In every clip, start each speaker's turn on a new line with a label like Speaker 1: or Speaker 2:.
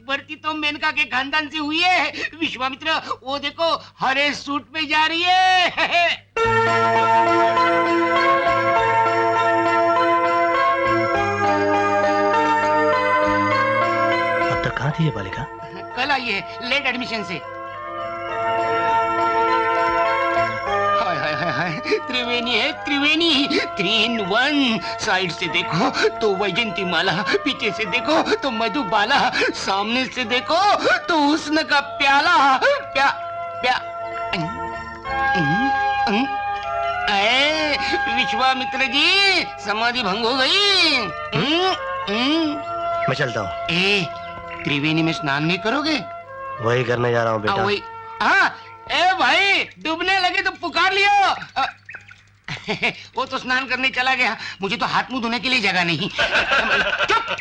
Speaker 1: उत्पत्ति तो मेनका के खानदान से हुई है। विश्वामित्र वो देखो हरे सूट में जा रही है।
Speaker 2: अब तक कहाँ थी ये बालिका?
Speaker 1: कल आई है लेट एडमिशन से। हाय हाय हाय हाय, त्रिवेणी है त्रिवेणी, 3 in 1। साइड से देखो तो वैजंती माला, पीछे से देखो तो मधुबाला, सामने से देखो तो हुस्न का प्याला। विश्वामित्र जी समाधि भंग हो गई।
Speaker 2: मैं चलता हूँ।
Speaker 1: त्रिवेणी में स्नान नहीं करोगे?
Speaker 2: वही करने जा रहा हूँ बेटा।
Speaker 1: वही। हाँ, ए भाई डूबने लगे तो पुकार लियो। वो तो स्नान करने चला गया, मुझे तो हाथ मुंह धोने के लिए जगह नहीं। चुप।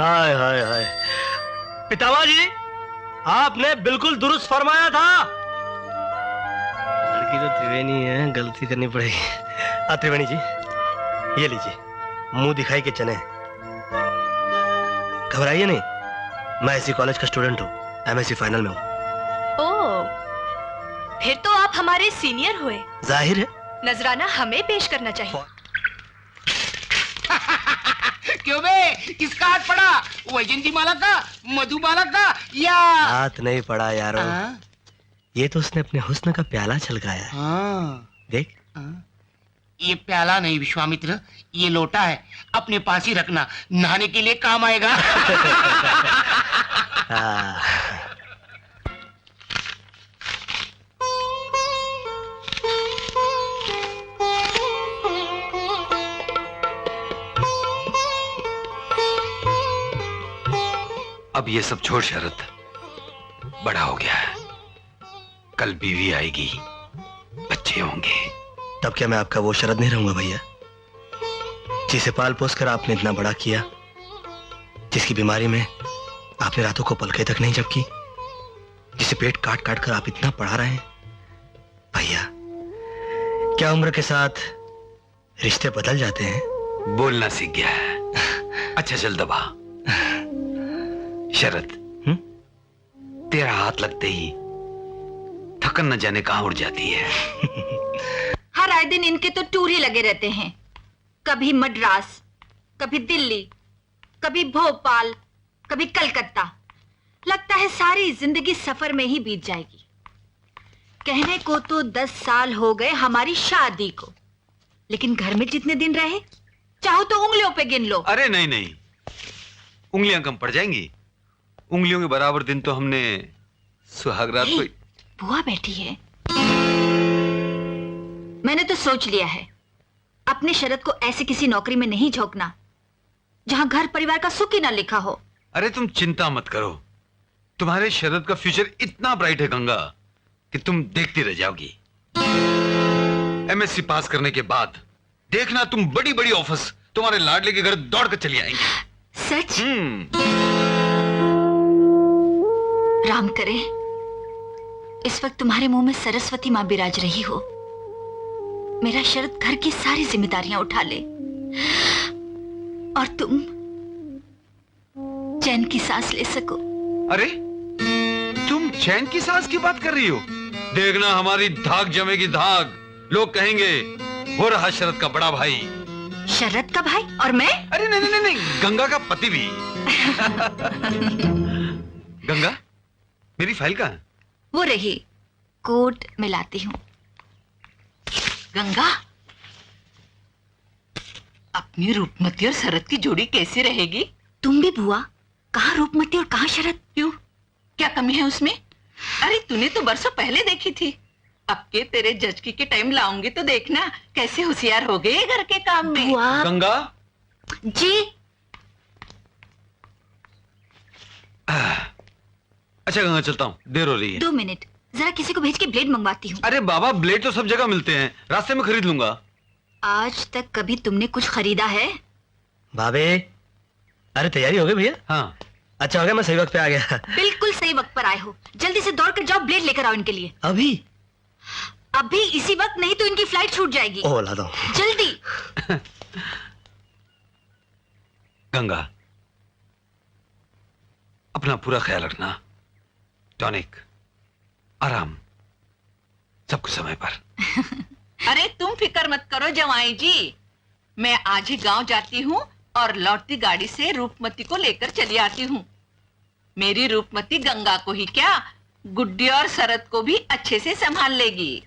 Speaker 2: हाय हाय हाय, पितामह जी आपने बिल्कुल दुरुस्त फरमाया था। लड़की तो त्रिवेणी है, गलती करनी पड़ेगी। त्रिवेणी जी ये लीजिए, मुंह दिखाई के चने। घबराइए नहीं, मैं इसी कॉलेज का स्टूडेंट हूँ, MSc फाइनल में हूँ।
Speaker 3: ओह, फिर तो आप हमारे सीनियर हुए।
Speaker 2: जाहिर है।
Speaker 3: नजराना हमें पेश करना चाहिए।
Speaker 1: क्यों बे, किसका हाथ पड़ा? वैजंती माला का, मधुबाला का या?
Speaker 2: हाथ नहीं पड़ा यारो, ये तो उसने अपने हुस्न का प्याला छलकाया। देख।
Speaker 1: ये प्याला नहीं विश्वामित्र, ये लोटा है, अपने पास ही रखना, नहाने के लिए काम आएगा।
Speaker 4: अब ये सब छोड़ शरद, बड़ा हो गया है, कल बीवी आएगी, बच्चे होंगे।
Speaker 2: तब क्या मैं आपका वो शरद नहीं रहूंगा भैया, जिसे पाल पोस कर आपने इतना बड़ा किया, जिसकी बीमारी में आपने रातों को पलके तक नहीं झपकी, जिसे पेट काट काट कर आप इतना पढ़ा रहे हैं। भैया क्या उम्र के साथ रिश्ते बदल जाते हैं?
Speaker 4: बोलना सीख गया है। अच्छा चल दबा। शरद, तेरा हाथ लगते ही थकन न जाने कहां उड़ जाती है।
Speaker 3: हर आए दिन इनके तो टूर ही लगे रहते हैं, कभी मद्रास, कभी दिल्ली, कभी भोपाल, कभी कलकत्ता। लगता है सारी जिंदगी सफर में ही बीत जाएगी। कहने को तो 10 साल हो गए हमारी शादी को, लेकिन घर में जितने दिन रहे चाहो तो उंगलियों पे गिन लो।
Speaker 4: अरे नहीं नहीं, उंगलियां कम पड़ जाएंगी। उंगलियों के बराबर दिन तो हमने सुहागरात को।
Speaker 3: बुआ बैठी है। मैंने तो सोच लिया है, अपने शरद को ऐसी किसी नौकरी में नहीं झोंकना जहां घर परिवार का सुख ही ना लिखा हो।
Speaker 4: अरे तुम चिंता मत करो, तुम्हारे शरद का फ्यूचर इतना ब्राइट है गंगा कि तुम देखती रह जाओगी। MSc पास करने के बाद देखना, तुम बड़ी बड़ी ऑफिस तुम्हारे लाडले के घर दौड़ कर चली आएंगी।
Speaker 3: सच? राम करे इस वक्त तुम्हारे मुंह में सरस्वती मां बिराज रही हो, मेरा शरद घर की सारी जिम्मेदारियां उठा ले और तुम चैन की सांस ले सको।
Speaker 4: अरे तुम चैन की सांस की बात कर रही हो? देखना हमारी धाक जमेगी धाक। लोग कहेंगे वो रहा शरद का बड़ा भाई।
Speaker 3: शरद का भाई और मैं?
Speaker 4: अरे नहीं नहीं नहीं, गंगा का पति भी। गंगा, मेरी फाइल कहाँ है?
Speaker 3: वो रही, कोट में लाती हूँ।
Speaker 5: गंगा, अपनी रूपमती और शरद की जोड़ी कैसी रहेगी?
Speaker 3: तुम भी बुआ, कहाँ रूपमती और कहाँ शरद?
Speaker 5: क्यों, क्या कमी है उसमें? अरे तूने तो बरसों पहले देखी थी। अब के तेरे जचकी के टाइम लाऊंगी तो देखना कैसे होशियार हो गए घर के काम में।
Speaker 3: बुआ।
Speaker 4: गंगा
Speaker 3: जी।
Speaker 4: अच्छा गंगा, चलता हूँ, देर हो रही है।
Speaker 3: 2 मिनट, जरा किसी को भेज के ब्लेड मंगवाती हूँ।
Speaker 4: अरे बाबा, ब्लेड तो सब जगह मिलते हैं, रास्ते में खरीद लूंगा।
Speaker 3: आज तक कभी तुमने कुछ खरीदा है?
Speaker 2: भाभी, अरे तैयारी हो गई भैया?
Speaker 4: हाँ,
Speaker 2: अच्छा हो गया मैं सही वक्त पे आ गया।
Speaker 3: बिल्कुल सही वक्त पर आए हो। जल्दी से दौड़ कर जाओ, ब्लेड लेकर आओ इनके लिए।
Speaker 2: अभी?
Speaker 3: अभी इसी वक्त, नहीं तो इनकी फ्लाइट छूट जाएगी।
Speaker 2: ओह ला दो।
Speaker 3: जल्दी।
Speaker 4: गंगा, अपना पूरा ख्याल रखना। टॉनिक, आराम, सब कुछ समय पर।
Speaker 5: अरे तुम फिक्र मत करो जवाई जी, मैं आज ही गांव जाती हूँ और लौटती गाड़ी से रूपमती को लेकर चली आती हूँ। मेरी रूपमती गंगा को ही क्या, गुड्डी और शरद को भी अच्छे से संभाल लेगी।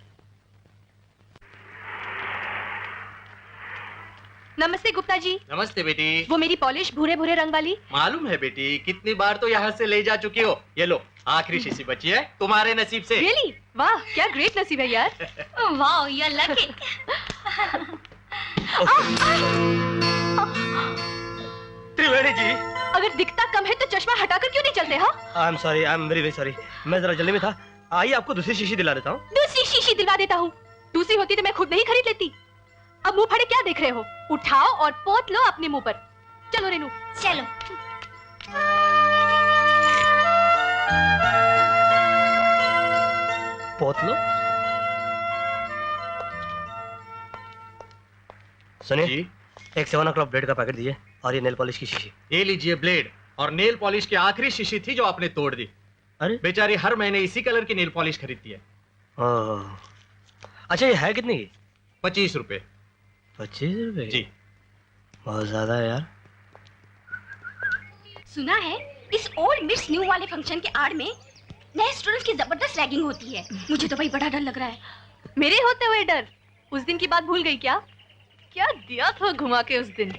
Speaker 6: नमस्ते गुप्ता जी।
Speaker 7: नमस्ते बेटी।
Speaker 6: वो मेरी पॉलिश भूरे भूरे रंग वाली।
Speaker 7: मालूम है बेटी, कितनी बार तो यहाँ से ले जा चुकी हो। ये लो, आखिरी शीशी बची है तुम्हारे नसीब से।
Speaker 6: रियली? वाह, क्या ग्रेट नसीब है यार।
Speaker 3: वाह, यू आर लकी।
Speaker 2: त्रिवेणी जी,
Speaker 6: अगर दिखता कम है तो चश्मा हटाकर क्यों नहीं चलते? हाँ,
Speaker 2: I am sorry, I am very very sorry. मैं जरा जल्दी में था। आइए आपको दूसरी शीशी दिला देता हूँ।
Speaker 6: दूसरी शीशी दिलवा देता हूँ। दूसरी होती तो मैं खुद नहीं खरीद लेती। अब मुंह फाड़े क्या देख रहे हो? उठाओ और पोत लो अपने मुंह पर। चलो रेनू,
Speaker 3: चलो।
Speaker 2: पोत लो। सुनिए
Speaker 7: जी,
Speaker 2: एक 7 o'clock ब्लेड का पैकेट दीजिए और ये नेल पॉलिश की शीशी।
Speaker 7: ये लीजिए ब्लेड और नेल पॉलिश की आखिरी शीशी थी जो आपने तोड़ दी।
Speaker 2: अरे
Speaker 7: बेचारी हर महीने इसी कलर की नेल पॉलिश खरीदती है।
Speaker 2: ओह, अच्छा ये है कितनी की?
Speaker 7: 25 रुपए।
Speaker 2: 25 रुपए?
Speaker 7: जी।
Speaker 2: बहुत ज्यादा है यार।
Speaker 8: सुना है इस ओल्ड मिस न्यू वाले फंक्शन के आड़ में नए स्टूडेंट्स की जबरदस्त रैगिंग होती है। मुझे तो भाई बड़ा डर लग रहा है।
Speaker 6: मेरे होते हुए डर? उस दिन की बात भूल गई क्या? क्या दिया था घुमा के उस दिन।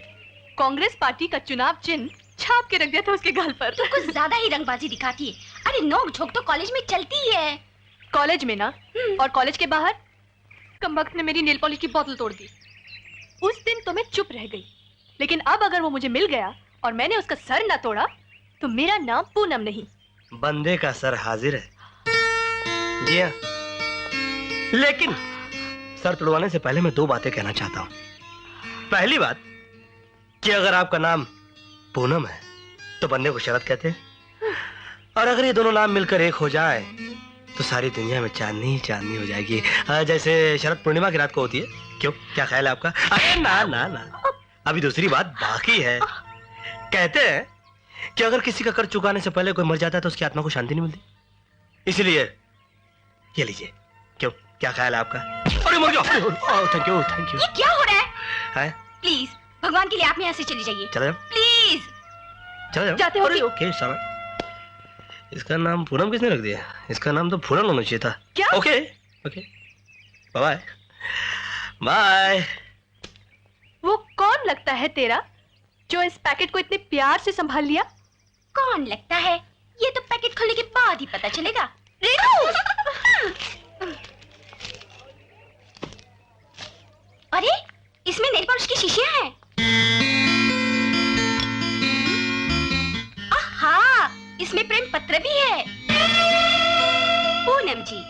Speaker 6: कांग्रेस पार्टी का चुनाव चिन्ह छाप के रख दिया था उसके गाल पर।
Speaker 8: तो कुछ ज्यादा ही रंगबाजी दिखाती है। अरे नोक झोंक तो कॉलेज में चलती ही है।
Speaker 6: कॉलेज में ना, और कॉलेज के बाहर कमबख्त ने मेरी नेल पॉलिश की बोतल तोड़ दी। उस दिन तो मैं चुप रह गई, लेकिन अब अगर वो मुझे मिल गया और मैंने उसका सर ना तोड़ा तो मेरा नाम पूनम नहीं।
Speaker 2: बंदे का सर हाजिर है। जी हाँ, लेकिन सर तुड़वाने से पहले मैं 2 बातें कहना चाहता हूँ। पहली बात कि अगर आपका नाम पूनम है तो बंदे को शरद कहते हैं, और अगर ये दोनों नाम मिलकर एक हो जाए तो सारी दुनिया में चांदनी ही चांदनी हो जाएगी, जैसे शरद पूर्णिमा की रात को होती है। क्यों, क्या ख्याल है आपका? अरे ना ना ना, अभी दूसरी बात बाकी है। कहते हैं कि अगर किसी का कर्ज चुकाने से पहले कोई मर जाता है तो उसकी आत्मा को शांति नहीं मिलती, इसलिए ये लीजिए। क्यों, क्या ख्याल है आपका? अरे मर जाओ। Thank you thank you.
Speaker 8: ये क्या हो रहा है?
Speaker 2: है?
Speaker 8: प्लीज भगवान के लिए आप यहाँ से चली जाइए।
Speaker 2: चले जाओ,
Speaker 8: प्लीज।
Speaker 2: चले जाओ।
Speaker 6: जाते हो
Speaker 2: अरे
Speaker 6: क्यों?
Speaker 2: ओके सारा। इसका नाम पूनम किसने रख दिया? इसका नाम तो पूनम होना चाहिए था।
Speaker 6: क्या?
Speaker 2: Okay okay, bye bye.
Speaker 6: वो कौन लगता है तेरा जो इस पैकेट को इतने प्यार से संभाल लिया?
Speaker 8: कौन लगता है? ये तो पैकेट खोलने के बाद ही पता चलेगा। रेनू! अरे इसमें नेल पॉलिश की शीशियां हैं। आहा, इसमें प्रेम पत्र भी है। पूनम जी,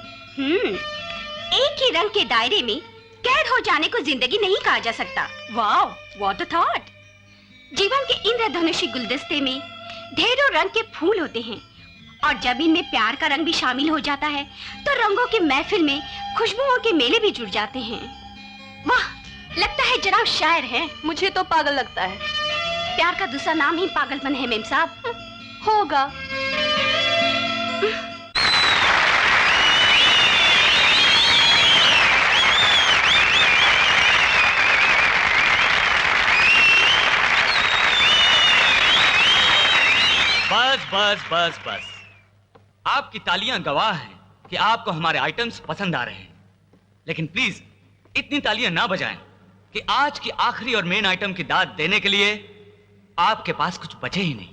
Speaker 8: एक ही रंग के दायरे में कैद हो जाने को जिंदगी नहीं कहा जा सकता।
Speaker 6: Wow, what a thought.
Speaker 8: जीवन के इंद्रधनुषी गुलदस्ते में ढेरों रंग के फूल होते हैं, और जब इनमें प्यार का रंग भी शामिल हो जाता है तो रंगों के महफिल में खुशबुओं के मेले भी जुड़ जाते हैं। वाह, लगता है जनाब शायर है।
Speaker 6: मुझे तो पागल लगता है।
Speaker 8: प्यार का दूसरा नाम ही पागलपन है मेम साहब।
Speaker 6: होगा।
Speaker 9: बस बस बस बस, आपकी तालियां गवाह हैं कि आपको हमारे आइटम्स पसंद आ रहे हैं, लेकिन प्लीज इतनी तालियां ना बजाएं कि आज की आखिरी और मेन आइटम की दाद देने के लिए आपके पास कुछ बचे ही नहीं।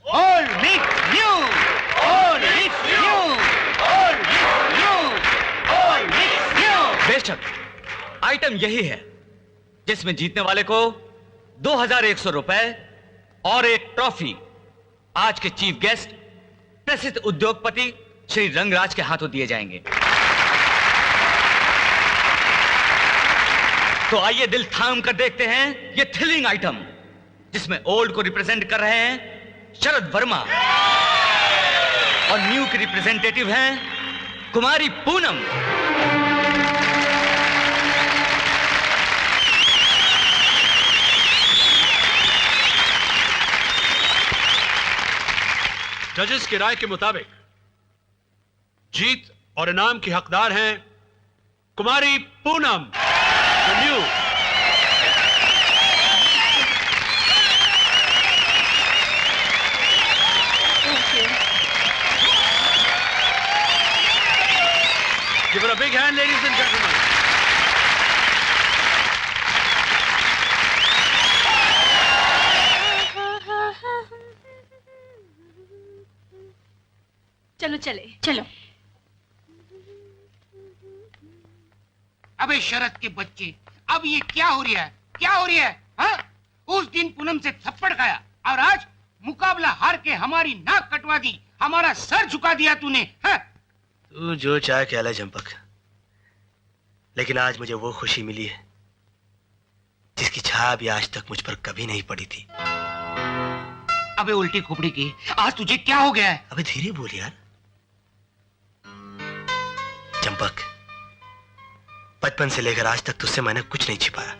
Speaker 1: All with you, all with you, all with you, all with you.
Speaker 9: बेशक आइटम यही है जिसमें जीतने वाले को 2100 रुपए और एक ट्रॉफी आज के चीफ गेस्ट प्रसिद्ध उद्योगपति श्री रंगराज के हाथों दिए जाएंगे। तो आइए दिल थाम कर देखते हैं ये थ्रिलिंग आइटम जिसमें ओल्ड को रिप्रेजेंट कर रहे हैं शरद वर्मा और न्यू की रिप्रेजेंटेटिव हैं कुमारी पूनम।
Speaker 10: जजेस की राय के मुताबिक जीत और इनाम की हकदार हैं Kumari Poonam. New Give her a big hand, ladies and gentlemen.
Speaker 6: चलो चले।
Speaker 8: चलो।
Speaker 1: अबे शरद के बच्चे, अब ये क्या हो रहा है? क्या हो रहा है? हाँ? उस दिन पूनम से थप्पड़ खाया और आज मुकाबला हार के हमारी नाक कटवा दी, हमारा सर झुका दिया तूने। हाँ?
Speaker 2: तू जो चाहे कह ले चंपक, लेकिन आज मुझे वो खुशी मिली है जिसकी छाया भी आज तक मुझ पर कभी नहीं पड़ी थी।
Speaker 1: अबे उल्टी खोपड़ी की, आज तुझे क्या हो गया है?
Speaker 2: अबे धीरे बोल यार। चंपक, बचपन से लेकर आज तक तुझसे मैंने कुछ नहीं छिपाया।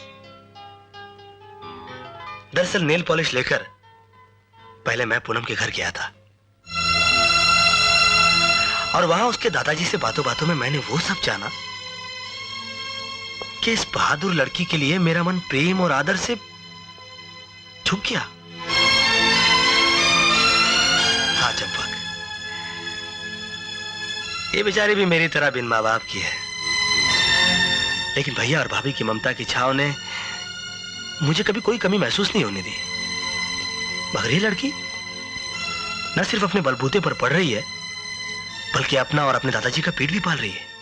Speaker 2: दरअसल नेल पॉलिश लेकर पहले मैं पूनम के घर गया था और वहां उसके दादाजी से बातों बातों में मैंने वो सब जाना कि इस बहादुर लड़की के लिए मेरा मन प्रेम और आदर से झुक गया। हाँ चंपक, ये बेचारी भी मेरी तरह बिन मां बाप की है, लेकिन भैया और भाभी की ममता की छाव ने मुझे कभी कोई कमी महसूस नहीं होने दी। मगर ये लड़की न सिर्फ अपने बलबूते पर पड़ रही है, बल्कि अपना और अपने दादाजी का पेट भी पाल रही है।